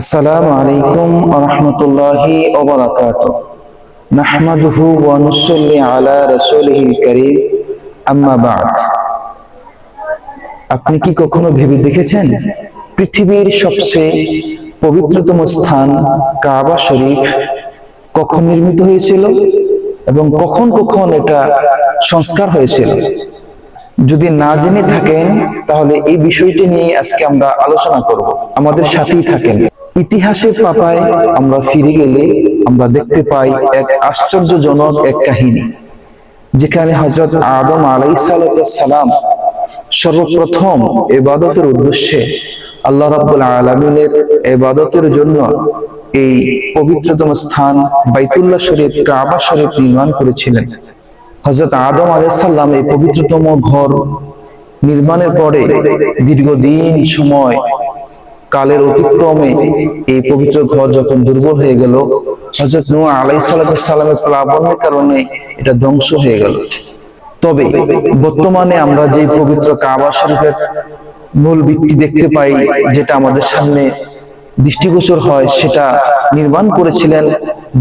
আসসালামু আলাইকুম ওয়া রাহমাতুল্লাহি ওয়া বারাকাতুহু নাহমাদুহু ওয়া নুসাল্লি আলা রাসূলিহিল কারীম আম্মা বা'দ। আপনি কি কখনো ভেবে দেখেছেন পৃথিবীর সবচেয়ে পবিত্রতম স্থান কাবা শরীফ কখন নির্মিত হয়েছিল এবং কখন কখন এটা সংস্কার হয়েছিল? যদি না জেনে থাকেন তাহলে এই বিষয়টি নিয়ে আজকে আমরা আলোচনা করব। আমাদের সাথেই থাকেন। ইতিহাসের পাতায় আমরা ফিরে গেলে আমরা দেখতে পাই এক আশ্চর্যজনক এক কাহিনী, যেখানে হযরত আদম আলাইহিস সালাম সর্বপ্রথম ইবাদতের উদ্দেশ্যে আল্লাহ রাব্বুল আলামিনের ইবাদতের জন্য এই পবিত্রতম স্থান বাইতুল্লাহ শরীফ কাবা শরীফ নির্মাণ করেছিলেন। হযরত আদম আলাইহিস সালাম এই পবিত্রতম ঘর নির্মাণের পরে দীর্ঘদিন সময় কালের অতিক্রমে এই পবিত্র ঘর যখন দুর্বল হয়ে গেল, হযরত নূহ আলাইহিস সালামের প্লাবনের কারণে এটা ধ্বংস হয়ে গেল। তবে বর্তমানে আমরা যে পবিত্র কাবা শরীফের মূল ভিত্তি দেখতে পাই, যেটা আমাদের সামনে দৃষ্টিগোচর হয়, সেটা নির্মাণ করেছিলেন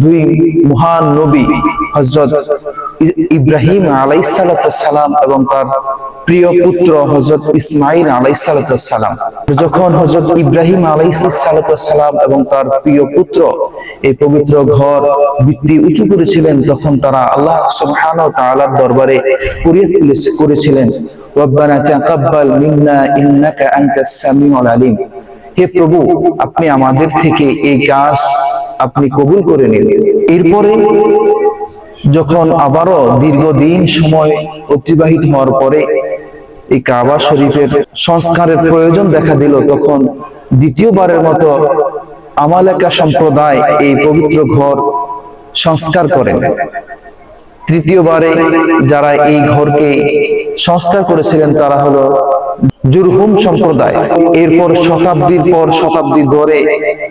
দুই মহান নবী হযরত ইব্রাহিম আলাইহিস সালাম এবং তার প্রিয় পুত্র হযরত ইসমাঈল আলাইহিস সালাম। যখন হযরত ইব্রাহিম আলাইহিস সালাম এবং তার প্রিয় পুত্র এই পবিত্র ঘর ভিত্তি উঁচু করেছিলেন, তখন তারা আল্লাহ সুবহানাহু ওয়া তাআলার দরবারে ফরিয়াদ করেছিলেন, রব্বানা তাকাব্বাল মিন্না ইন্নাকা আনতাস সামিউল আলিম। হে প্রভু, আপনি আমাদের থেকে এই কাজ আপনি কবুল করে নিন। এরপরে যখন আবারও দীর্ঘদিন সময় অতিবাহিত হওয়ার পরে এই কাবা শরীফের সংস্কারের প্রয়োজন দেখা দিল, তখন দ্বিতীয়বারের মতো আমালেকা সম্প্রদায় এই পবিত্র ঘর সংস্কার করেন। তৃতীয়বারে যারা এই ঘরকে সংস্কার করেছিলেন তারা হলো জুরহুম সম্প্রদায়। এরপর শতাব্দীর পর শতাব্দী ধরে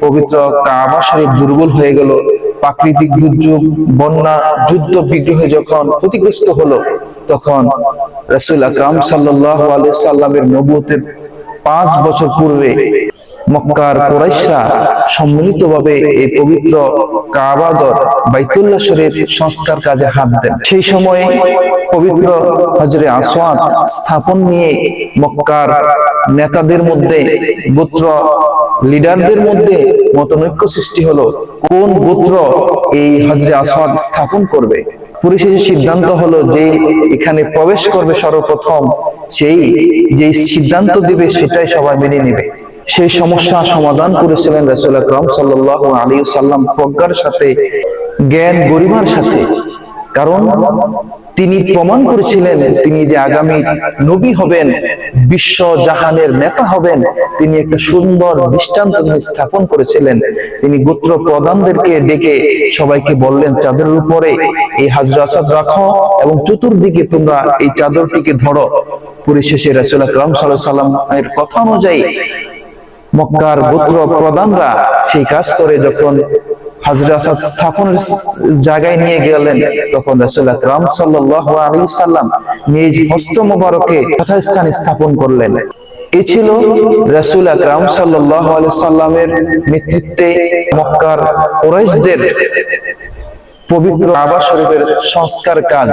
পবিত্র কাবা শরীফ দুর্বল হয়ে গেল। প্রাকৃতিক দুর্যোগ, বন্যা, যুদ্ধ বিগ্রহে যখন ক্ষতিগ্রস্ত হলো, তখন রাসূল আকরাম সাল্লাল্লাহু আলাইহি সাল্লামের নবুয়তের 5 বছর পূর্বে মক্কার কুরাইশরা সম্মিলিতভাবে এই পবিত্র কাবাঘর বাইতুল্লাহ শরীফ সংস্কার কাজে হাত দেন। সেই সময়ে পবিত্র হজরে আসওয়াদ স্থাপন নিয়ে মক্কার নেতাদের মধ্যে, গোত্র লিডারদের মধ্যে মতনৈক্য সৃষ্টি হলো, কোন গোত্র এই হজরে আসওয়াদ স্থাপন করবে। পরিশেষে সিদ্ধান্ত হলো যে এখানে প্রবেশ করবে সর্বপ্রথম, সেই যে সিদ্ধান্ত দিবে সেটাই সবাই মেনে নেবে। সেই সমস্যা সমাধান করেছিলেন রাসূল আকরাম সাল্লাল্লাহু আলাইহি সাল্লাম প্রজ্ঞার সাথে, জ্ঞান গরিমার সাথে। কারণ তিনি প্রমাণ করেছিলেন তিনি যে আগামী নবী হবেন, বিশ্ব জাহানের নেতা হবেন, তিনি একটা সুন্দর দৃষ্টান্ত স্থাপন করেছিলেন। তিনি গোত্র প্রধানদেরকে ডেকে সবাইকে বললেন, চাদরের উপরে এই হাজরে আসওয়াদ রাখো এবং চতুর্দিকে তোমরা এই চাদরটিকে ধরো। পরিশেষে রাসূল আকরাম সাল্লাল্লাহু আলাইহি সাল্লামের কথা অনুযায়ী মক্কার গোত্র প্রধানরা সেই কাজ করে যখন হাজরে আসওয়াদ স্থাপনের জায়গায় নিয়ে গেলেন, তখন রাসূল আকরাম সাল্লাল্লাহু আলাইহি সাল্লাম নিজ হস্ত মোবারকে যথাস্থানে স্থাপন করলেন। এই ছিল রাসূল আকরাম সাল্লাল্লাহু আলাইহি সাল্লামের নেতৃত্বে মক্কার কুরাইশদের পবিত্র কাবা শরীফের সংস্কার কাজ।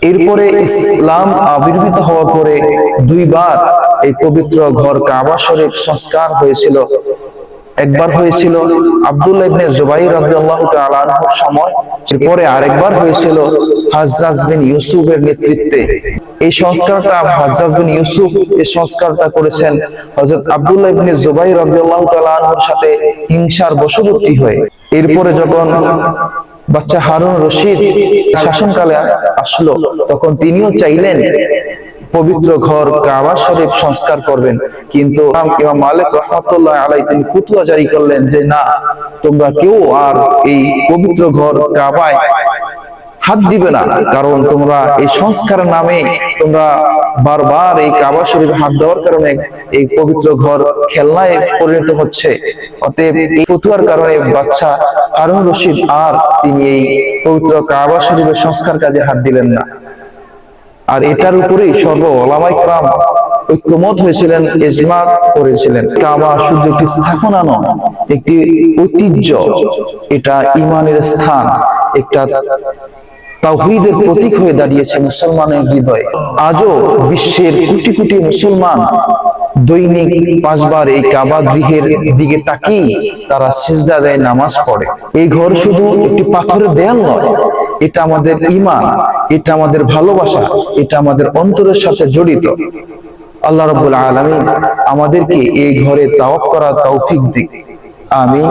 এরপরে ইসলাম আবির্ভূত হওয়ার পরে দুইবার এই পবিত্র ঘর কাবা শরীফ সংস্কার হয়েছিল। একবার হয়েছিল আব্দুল্লাহ ইবনে জুবাইর রাদিয়াল্লাহু তাআলা আনহুর সময়, এরপরে আরেকবার হয়েছিল হাজ্জাজ বিন ইউসুফের নেতৃত্বে। এই সংস্কারটা হাজ্জাজ বিন ইউসুফ এই সংস্কারটা করেছেন হযরত আব্দুল্লাহ ইবনে জুবাইর রাদিয়াল্লাহু তাআলা আনহুর সাথে হিংসার বশবর্তী হয়ে। এরপরে যখন বাচ্চা হারুন রশিদ শাসনকালে আসলো, তখন তিনিও চাইলেন পবিত্র ঘর কাবা শরীফ সংস্কার করবেন, কিন্তু ইমাম মালিক রাহমাতুল্লাহ আলাইহি তিনি ফতোয়া জারি করলেন যে না, তোমরা কেউ আর এই পবিত্র ঘর কাবায় হাত দিবে না, কারণ তোমরা এই সংস্কারের নামে তোমরা বারবার এই কাবা শরীফে হাত দেওয়ার কারণে এই পবিত্র ঘর খেলনায় পরিণত হচ্ছে। অতএব এই ফতোয়ার কারণে বাচ্চা হারুন রশিদ আর তিনি এই পবিত্র কাবা শরীফের সংস্কার কাজে হাত দিলেন না। আর এটার উপরেই সর্ব উলামায়ে কেরাম ঐক্যমত হয়েছিলেন, ইজমা করেছিলেন। কাবা শুধু একটি স্থাপনা নয়, একটি ঐতিহ্য, এটা ঈমানের স্থান, একটা তাওহীদের প্রতীক হয়ে দাঁড়িয়েছে মুসলমানের হৃদয়ে। আজও বিশ্বের কোটি কোটি মুসলমান দৈনিক 5 বার এই কাবা গৃহের দিকে তাকিয়ে তারা সিজদা দেয়, নামাজ পড়ে। এই ঘর শুধু একটি পাথরের দেয়াল নয়, এটা আমাদের ঈমান, এটা আমাদের ভালোবাসা, এটা আমাদের অন্তরের সাথে জড়িত। আল্লাহ রাব্বুল আলামিন আমাদেরকে এই ঘরে তাওয়াফ করার তৌফিক দিক। আমিন।